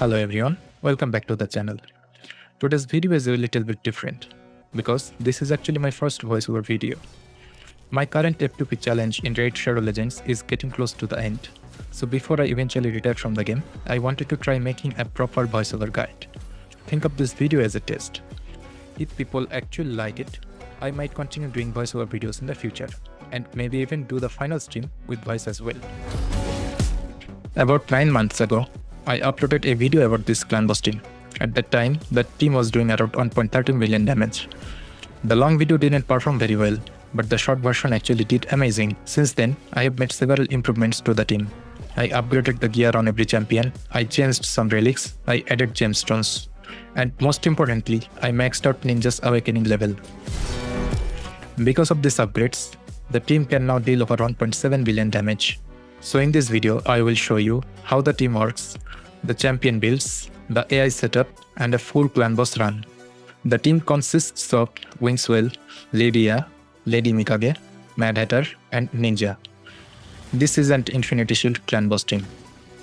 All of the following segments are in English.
Hello everyone, welcome back to the channel. Today's video is a little bit different because this is actually my first voiceover video. My current F2P challenge in Raid Shadow Legends is getting close to the end. So before I eventually retire from the game, I wanted to try making a proper voiceover guide. Think of this video as a test. If people actually like it, I might continue doing voiceover videos in the future and maybe even do the final stream with voice as well. About 9 months ago, I uploaded a video about this clan boss team. At that time, the team was doing around 1.30 million damage. The long video didn't perform very well, but the short version actually did amazing. Since then, I have made several improvements to the team. I upgraded the gear on every champion, I changed some relics, I added gemstones, and most importantly, I maxed out Ninja's awakening level. Because of these upgrades, the team can now deal over 1.7 billion damage. So in this video, I will show you how the team works, the champion builds, the AI setup, and a full clan boss run. The team consists of Wixwell, Lydia, Lady Mikage, Mad Hatter, and Ninja. This is an Infinity Shield clan boss team.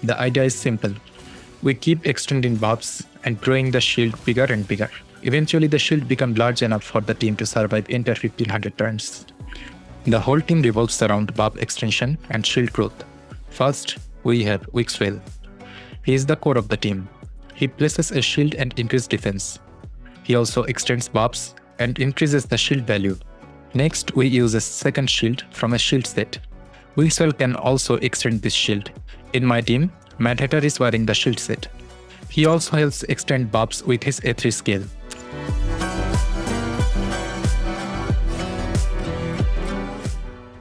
The idea is simple. We keep extending buffs and growing the shield bigger and bigger. Eventually the shield becomes large enough for the team to survive entire 1500 turns. The whole team revolves around buff extension and shield growth. First, we have Wixwell. He is the core of the team. He places a shield and increases defense. He also extends buffs and increases the shield value. Next, we use a second shield from a shield set. Wixwell can also extend this shield. In my team, Mad Hatter is wearing the shield set. He also helps extend buffs with his A3 skill.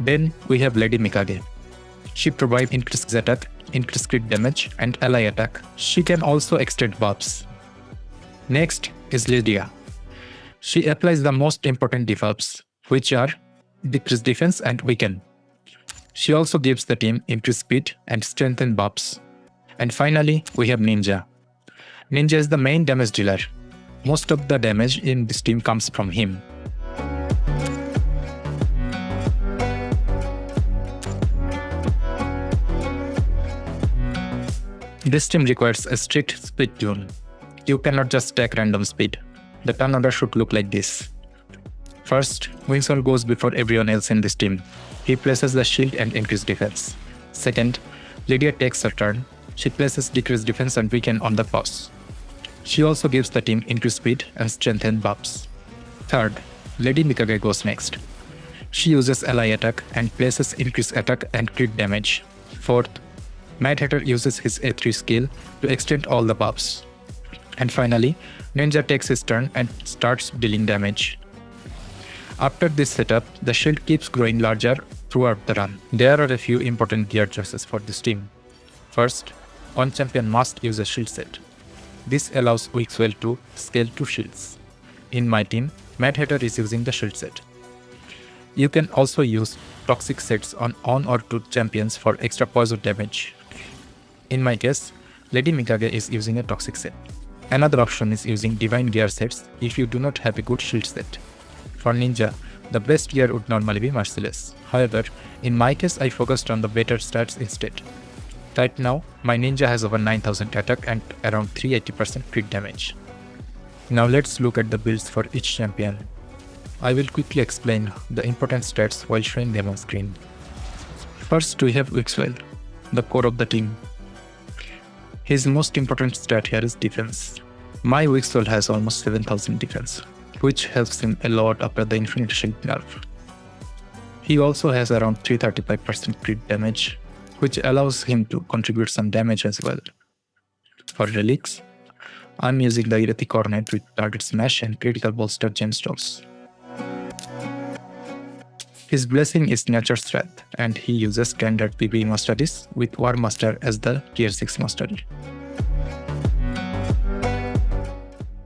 Then we have Lady Mikage. She provides increased attack, increased crit damage, and ally attack. She can also extend buffs. Next is Lydia. She applies the most important debuffs, which are decreased defense and weaken. She also gives the team increased speed and strengthen buffs. And finally, we have Ninja. Ninja is the main damage dealer. Most of the damage in this team comes from him. This team requires a strict speed tune. You cannot just stack random speed. The turn order should look like this. First, Wixwell goes before everyone else in this team. He places the shield and increased defense. Second, Lydia takes her turn. She places decreased defense and weaken on the boss. She also gives the team increased speed and strengthen buffs. Third, Lady Mikage goes next. She uses ally attack and places increased attack and crit damage. Fourth, Mad Hatter uses his A3 skill to extend all the buffs. And finally, Ninja takes his turn and starts dealing damage. After this setup, the shield keeps growing larger throughout the run. There are a few important gear choices for this team. First, one champion must use a shield set. This allows Wixwell to scale 2 shields. In my team, Mad Hatter is using the shield set. You can also use toxic sets on 1 or 2 champions for extra poison damage. In my case, Lady Mikage is using a toxic set. Another option is using divine gear sets if you do not have a good shield set. For Ninja, the best gear would normally be merciless. However, in my case I focused on the better stats instead. Right now, my Ninja has over 9000 attack and around 380% crit damage. Now let's look at the builds for each champion. I will quickly explain the important stats while showing them on screen. First we have Wixwell, the core of the team. His most important stat here is defense. My Wixwell has almost 7000 defense, which helps him a lot after the Infinity Shield nerf. He also has around 335% crit damage, which allows him to contribute some damage as well. For relics, I'm using the Irati Cornet with target smash and critical bolster gemstones. His blessing is Nature Strength, and he uses standard PvE masteries with War Master as the tier 6 mastery.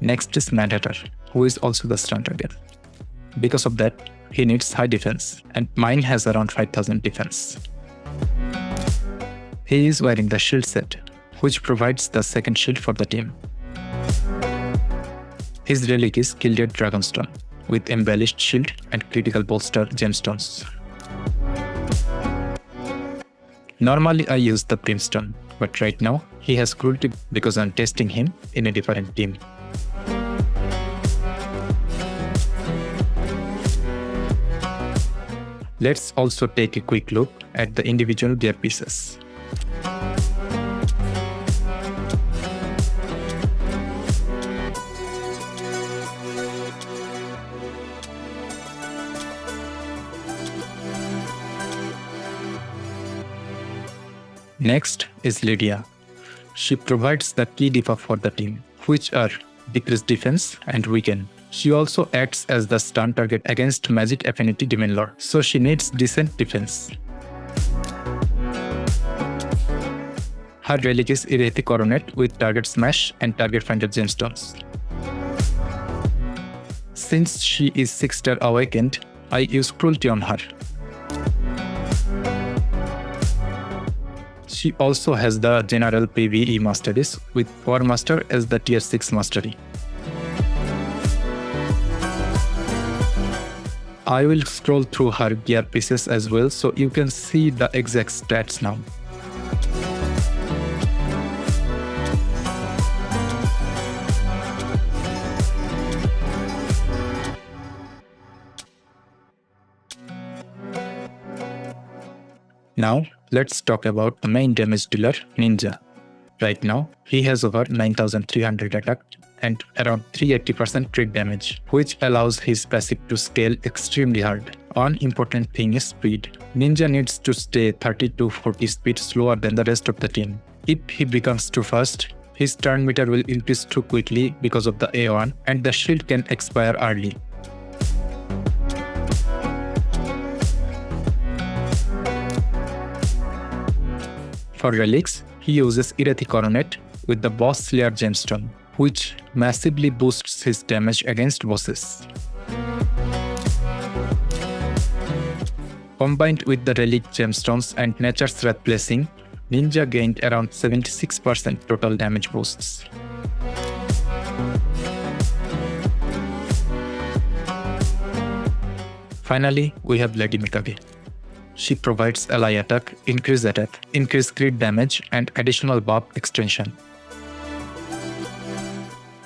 Next is Mad Hatter, who is also the stun target. Because of that, he needs high defense, and mine has around 5000 defense. He is wearing the shield set, which provides the second shield for the team. His relic is Gilded Dragonstone, with embellished shield and critical bolster gemstones. Normally I use the brimstone, but right now he has cruelty because I'm testing him in a different team. Let's also take a quick look at the individual gear pieces. Next is Lydia. She provides the key debuff for the team, which are decreased defense and weaken. She also acts as the stun target against magic affinity demon lord, so she needs decent defense. Her relic is Erratic Coronet with target smash and target finder gemstones. Since she is 6-star awakened, I use cruelty on her. She also has the general PvE masteries with War Master as the tier 6 mastery. I will scroll through her gear pieces as well so you can see the exact stats now. Now, let's talk about the main damage dealer, Ninja. Right now, he has over 9300 attack and around 380% crit damage, which allows his passive to scale extremely hard. One important thing is speed. Ninja needs to stay 30 to 40 speed slower than the rest of the team. If he becomes too fast, his turn meter will increase too quickly because of the A1 and the shield can expire early. For relics, he uses Erratic Coronet with the Boss Slayer gemstone, which massively boosts his damage against bosses. Combined with the relic gemstones and nature's wrath blessing, Ninja gained around 76% total damage boosts. Finally, we have Lady Mikage. She provides ally attack, increased crit damage, and additional buff extension.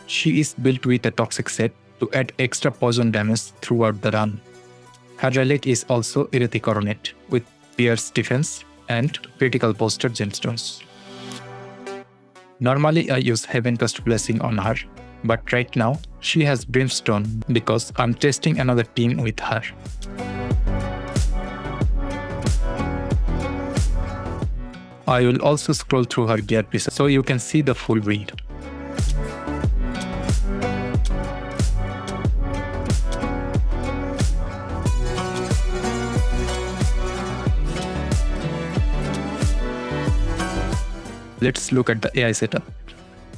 She is built with a toxic set to add extra poison damage throughout the run. Her relic is also Erratic Coronet with pierce defense and critical bolster gemstones. Normally I use Heaven Cast Blessing on her, but right now she has Brimstone because I'm testing another team with her. I will also scroll through her gear pieces so you can see the full build. Let's look at the AI setup.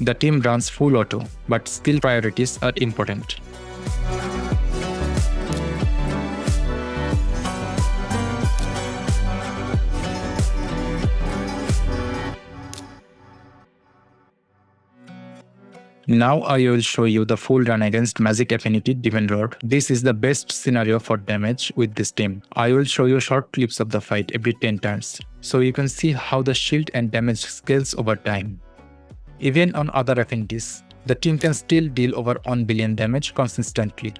The team runs full auto, but skill priorities are important. Now I will show you the full run against Magic Affinity Demon Lord. This is the best scenario for damage with this team. I will show you short clips of the fight every 10 turns, so you can see how the shield and damage scales over time. Even on other affinities, the team can still deal over 1 billion damage consistently.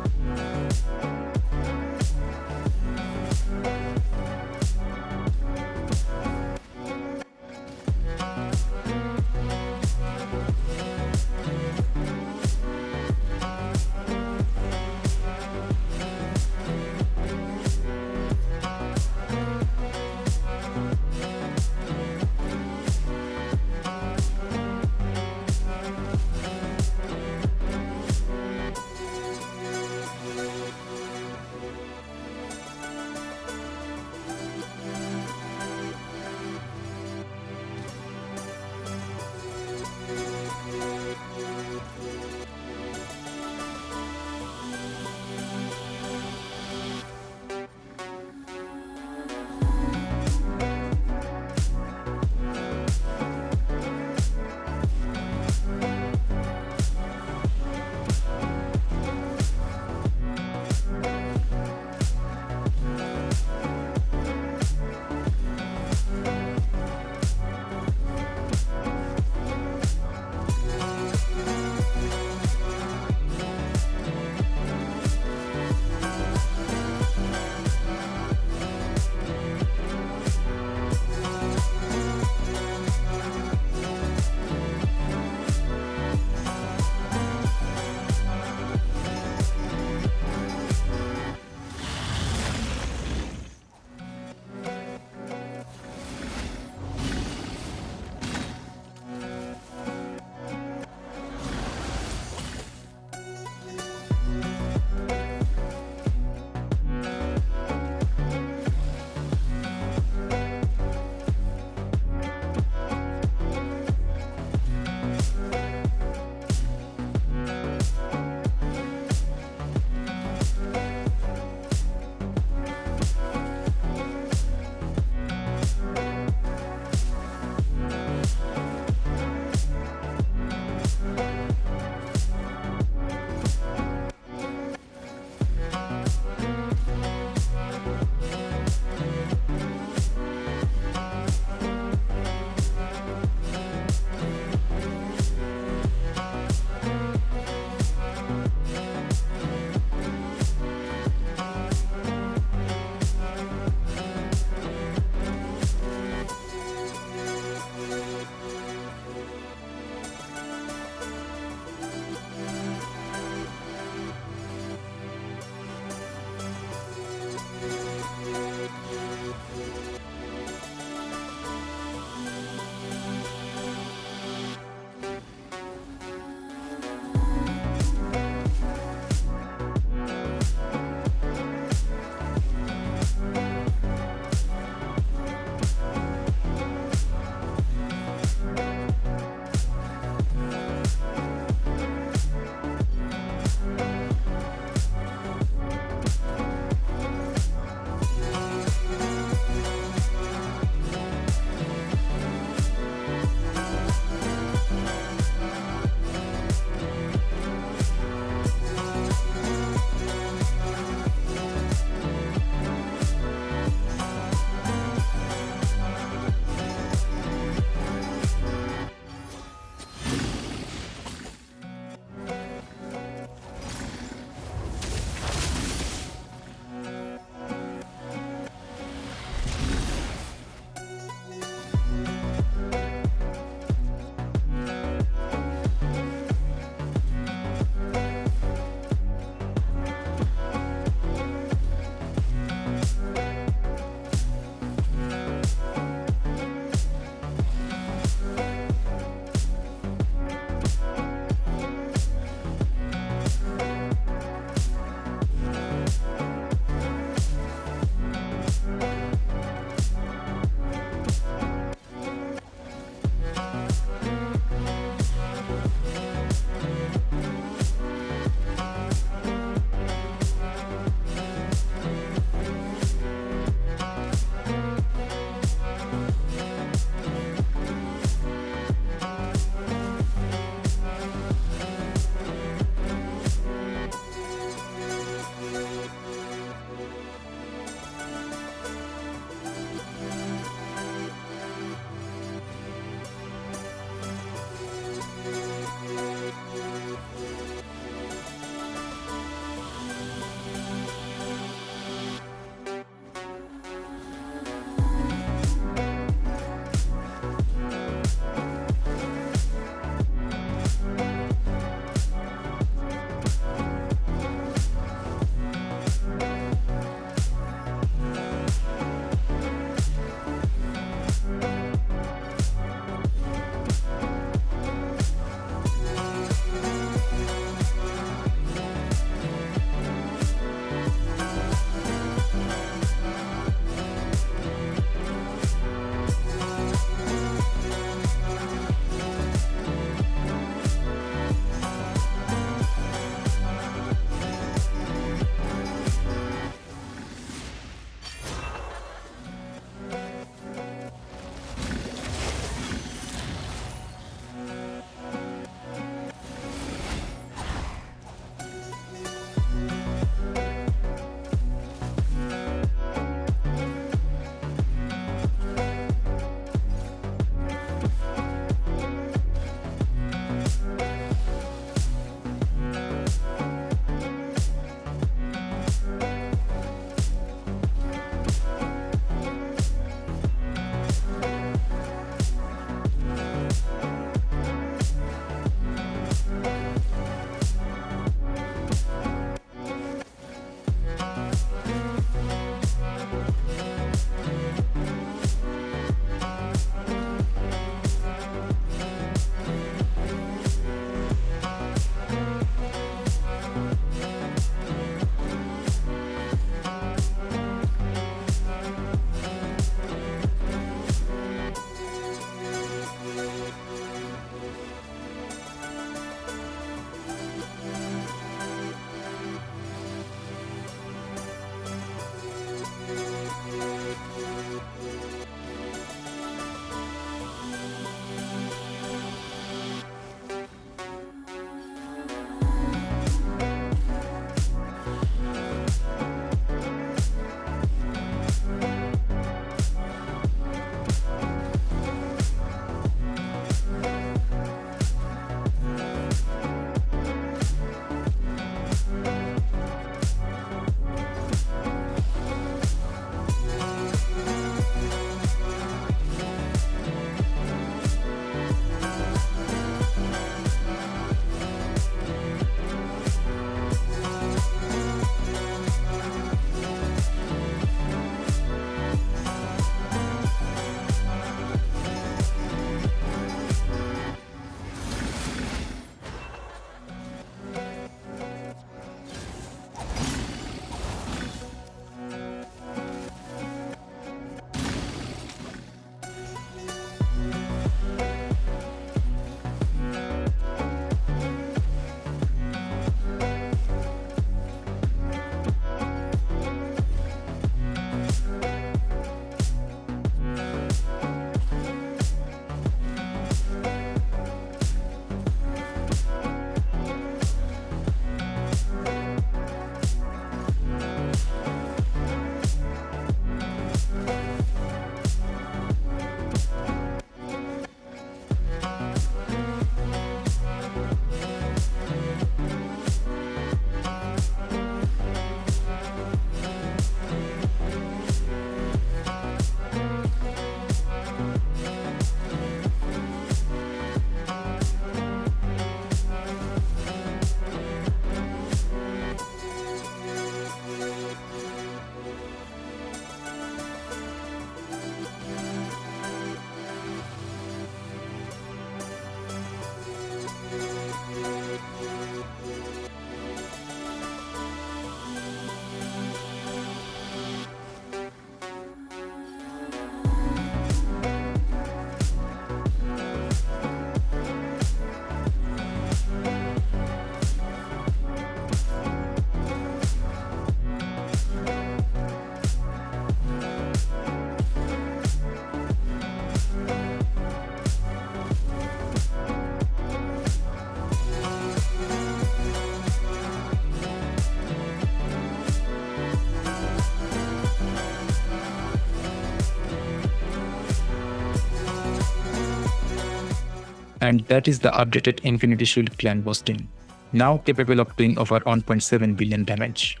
And that is the updated Infinity Shield clan boss team, now capable of doing over 1.7 billion damage.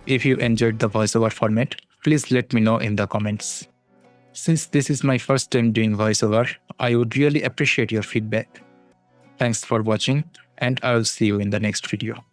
If you enjoyed the voiceover format, please let me know in the comments. Since this is my first time doing voiceover, I would really appreciate your feedback. Thanks for watching, and I will see you in the next video.